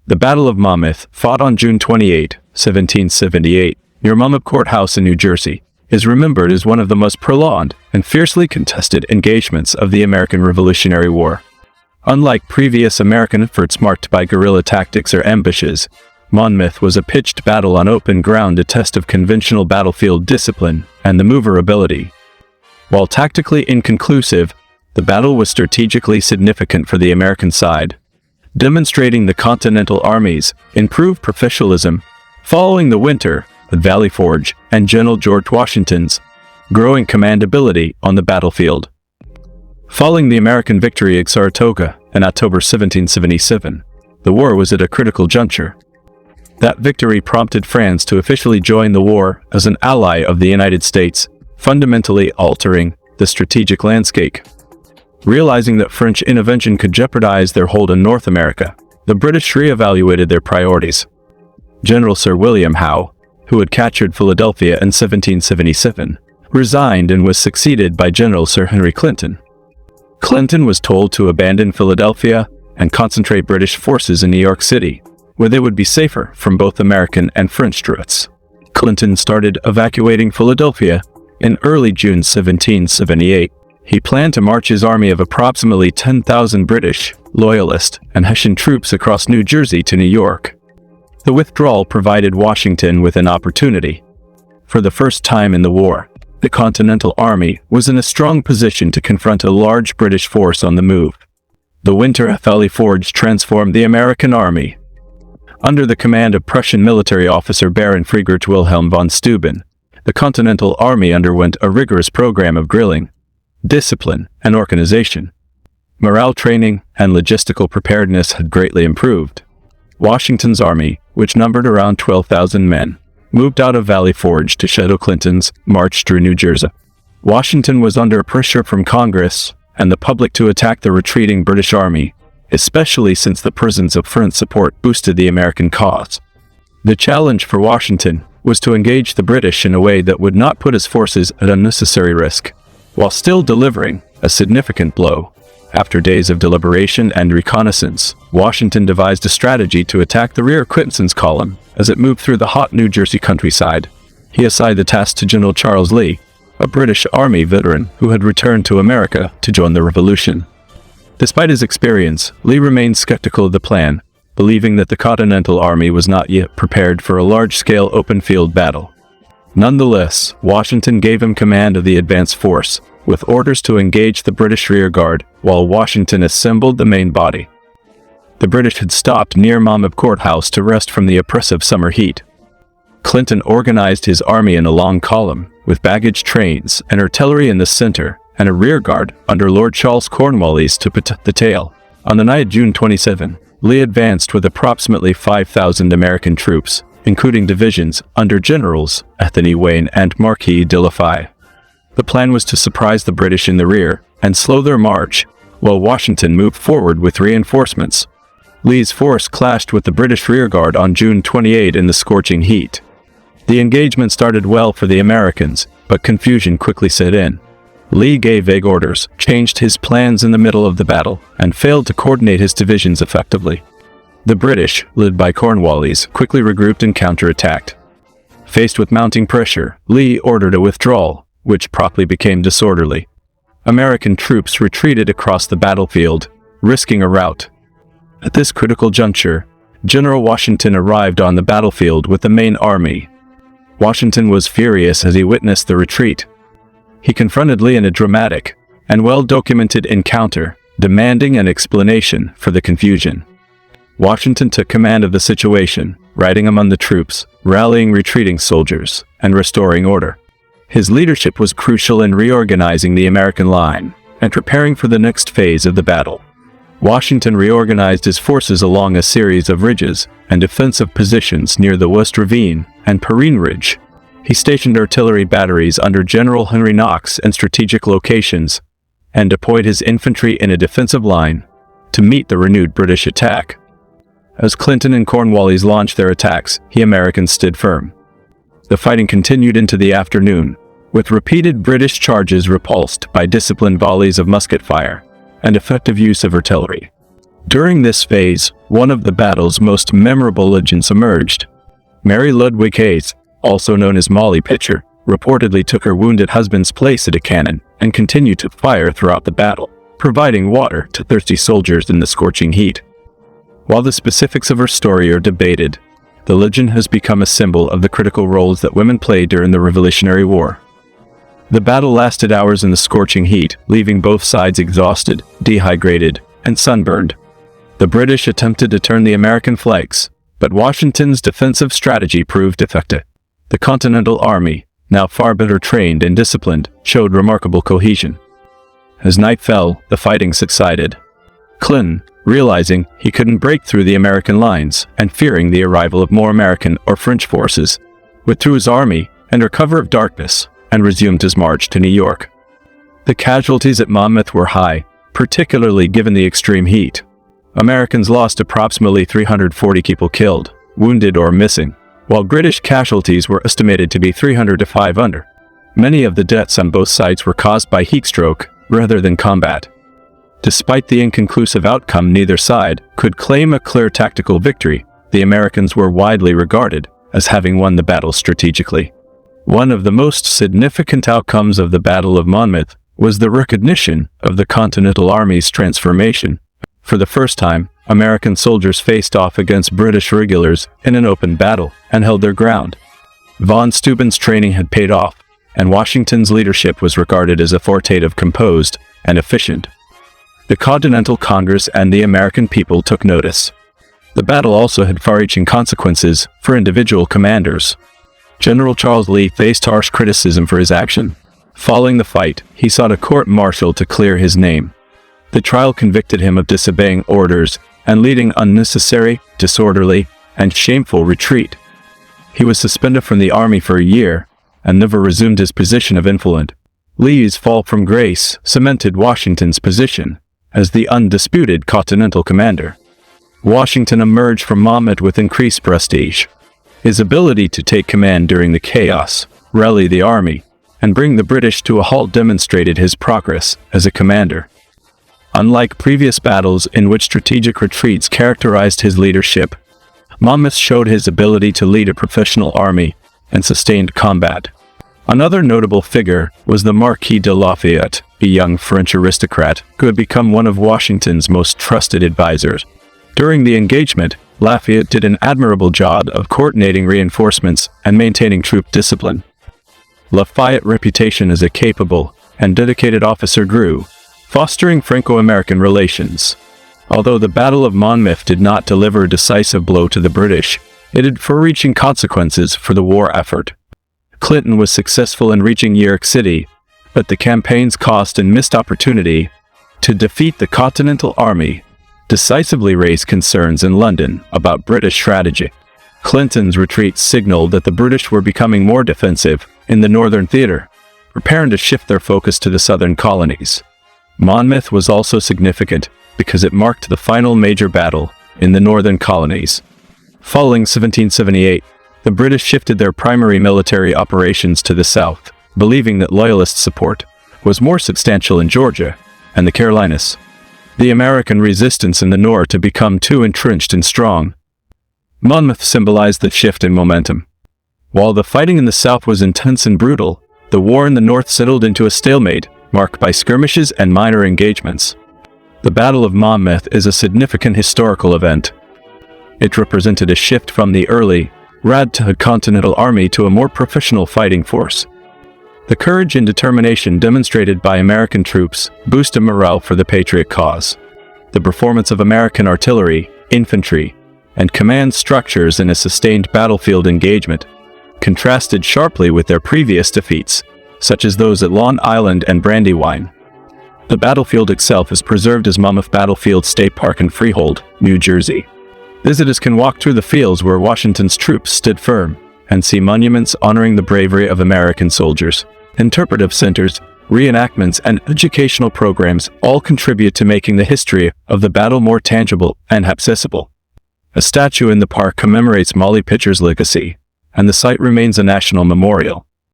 The Battle of Monmouth, fought on June 28, 1778, near Monmouth Courthouse in New Jersey, is remembered as one of the most prolonged and fiercely contested engagements of the American Revolutionary War. Unlike previous American efforts marked by guerrilla tactics or ambushes, Monmouth was a pitched battle on open ground, a test of conventional battlefield discipline and the maneuverability. While tactically inconclusive, the battle was strategically significant for the American side, demonstrating the Continental Army's improved professionalism following the winter at Valley Forge and General George Washington's growing commandability on the battlefield. Following the American victory at Saratoga in October 1777, the war was at a critical juncture. That victory prompted France to officially join the war as an ally of the United States, fundamentally altering the strategic landscape. Realizing that French intervention could jeopardize their hold on North America, the British re-evaluated their priorities. General Sir William Howe, who had captured Philadelphia in 1777, resigned and was succeeded by General Sir Henry Clinton. Clinton was told to abandon Philadelphia and concentrate British forces in New York City, where they would be safer from both American and French threats. Clinton started evacuating Philadelphia in early June 1778. He planned to march his army of approximately 10,000 British, Loyalist, and Hessian troops across New Jersey to New York. The withdrawal provided Washington with an opportunity. For the first time in the war, the Continental Army was in a strong position to confront a large British force on the move. The winter at Valley Forge transformed the American army. Under the command of Prussian military officer Baron Friedrich Wilhelm von Steuben, the Continental Army underwent a rigorous program of drilling, discipline, and organization. Morale training and logistical preparedness had greatly improved. Washington's army, which numbered around 12,000 men, moved out of Valley Forge to shadow Clinton's march through New Jersey. Washington was under pressure from Congress and the public to attack the retreating British army, especially since the presence of French support boosted the American cause. The challenge for Washington was to engage the British in a way that would not put his forces at unnecessary risk, while still delivering a significant blow. After days of deliberation and reconnaissance, Washington devised a strategy to attack the rear Clinton's column as it moved through the hot New Jersey countryside. He assigned the task to General Charles Lee, a British Army veteran who had returned to America to join the Revolution. Despite his experience, Lee remained skeptical of the plan, believing that the Continental Army was not yet prepared for a large-scale open-field battle. Nonetheless, Washington gave him command of the advance force, with orders to engage the British rearguard while Washington assembled the main body. The British had stopped near Monmouth Courthouse to rest from the oppressive summer heat. Clinton organized his army in a long column, with baggage trains and artillery in the center, and a rearguard under Lord Charles Cornwallis to protect the tail. On the night of June 27, Lee advanced with approximately 5,000 American troops, including divisions under Generals Anthony Wayne and Marquis de Lafayette. The plan was to surprise the British in the rear and slow their march, while Washington moved forward with reinforcements. Lee's force clashed with the British rearguard on June 28 in the scorching heat. The engagement started well for the Americans, but confusion quickly set in. Lee gave vague orders, changed his plans in the middle of the battle, and failed to coordinate his divisions effectively. The British, led by Cornwallis, quickly regrouped and counterattacked. Faced with mounting pressure, Lee ordered a withdrawal, which promptly became disorderly. American troops retreated across the battlefield, risking a rout. At this critical juncture, General Washington arrived on the battlefield with the main army. Washington was furious as he witnessed the retreat. He confronted Lee in a dramatic and well-documented encounter, demanding an explanation for the confusion. Washington took command of the situation, riding among the troops, rallying retreating soldiers, and restoring order. His leadership was crucial in reorganizing the American line and preparing for the next phase of the battle. Washington reorganized his forces along a series of ridges and defensive positions near the West Ravine and Perrine Ridge. He stationed artillery batteries under General Henry Knox in strategic locations and deployed his infantry in a defensive line to meet the renewed British attack. As Clinton and Cornwallis launched their attacks, the Americans stood firm. The fighting continued into the afternoon, with repeated British charges repulsed by disciplined volleys of musket fire and effective use of artillery. During this phase, one of the battle's most memorable legends emerged. Mary Ludwig Hayes, also known as Molly Pitcher, reportedly took her wounded husband's place at a cannon and continued to fire throughout the battle, providing water to thirsty soldiers in the scorching heat. While the specifics of her story are debated, the legend has become a symbol of the critical roles that women played during the Revolutionary War. The battle lasted hours in the scorching heat, leaving both sides exhausted, dehydrated, and sunburned. The British attempted to turn the American flanks, but Washington's defensive strategy proved effective. The Continental Army, now far better trained and disciplined, showed remarkable cohesion. As night fell, the fighting subsided. Clinton, realizing he couldn't break through the American lines and fearing the arrival of more American or French forces, withdrew his army under cover of darkness and resumed his march to New York. The casualties at Monmouth were high, particularly given the extreme heat. Americans lost approximately 340 people killed, wounded or missing, while British casualties were estimated to be 300 to 500. Many of the deaths on both sides were caused by heat stroke rather than combat. Despite the inconclusive outcome, neither side could claim a clear tactical victory. The Americans were widely regarded as having won the battle strategically. One of the most significant outcomes of the Battle of Monmouth was the recognition of the Continental Army's transformation. For the first time, American soldiers faced off against British regulars in an open battle and held their ground. Von Steuben's training had paid off, and Washington's leadership was regarded as authoritative, composed, and efficient. The Continental Congress and the American people took notice. The battle also had far-reaching consequences for individual commanders. General Charles Lee faced harsh criticism for his action. Following the fight, he sought a court-martial to clear his name. The trial convicted him of disobeying orders and leading unnecessary, disorderly, and shameful retreat. He was suspended from the army for a year and never resumed his position of influence. Lee's fall from grace cemented Washington's position as the undisputed Continental commander. Washington emerged from Monmouth with increased prestige. His ability to take command during the chaos, rally the army, and bring the British to a halt demonstrated his progress as a commander. Unlike previous battles in which strategic retreats characterized his leadership, Monmouth showed his ability to lead a professional army and sustained combat. Another notable figure was the Marquis de Lafayette, a young French aristocrat who had become one of Washington's most trusted advisors. During the engagement, Lafayette did an admirable job of coordinating reinforcements and maintaining troop discipline. Lafayette's reputation as a capable and dedicated officer grew, fostering Franco-American relations. Although the Battle of Monmouth did not deliver a decisive blow to the British, it had far-reaching consequences for the war effort. Clinton was successful in reaching New York City, but the campaign's cost and missed opportunity to defeat the Continental Army decisively raised concerns in London about British strategy. Clinton's retreat signaled that the British were becoming more defensive in the Northern Theater, preparing to shift their focus to the southern colonies. Monmouth was also significant because it marked the final major battle in the northern colonies. Following 1778, the British shifted their primary military operations to the south, believing that Loyalist support was more substantial in Georgia and the Carolinas. The American resistance in the north had become too entrenched and strong. Monmouth symbolized the shift in momentum. While the fighting in the south was intense and brutal, the war in the north settled into a stalemate, marked by skirmishes and minor engagements. The Battle of Monmouth is a significant historical event. It represented a shift from the early, ragtag Continental Army to a more professional fighting force. The courage and determination demonstrated by American troops boosted morale for the Patriot cause. The performance of American artillery, infantry, and command structures in a sustained battlefield engagement contrasted sharply with their previous defeats, such as those at Long Island and Brandywine. The battlefield itself is preserved as Monmouth Battlefield State Park in Freehold, New Jersey. Visitors can walk through the fields where Washington's troops stood firm and see monuments honoring the bravery of American soldiers. Interpretive centers, reenactments, and educational programs all contribute to making the history of the battle more tangible and accessible. A statue in the park commemorates Molly Pitcher's legacy, and the site remains a national memorial.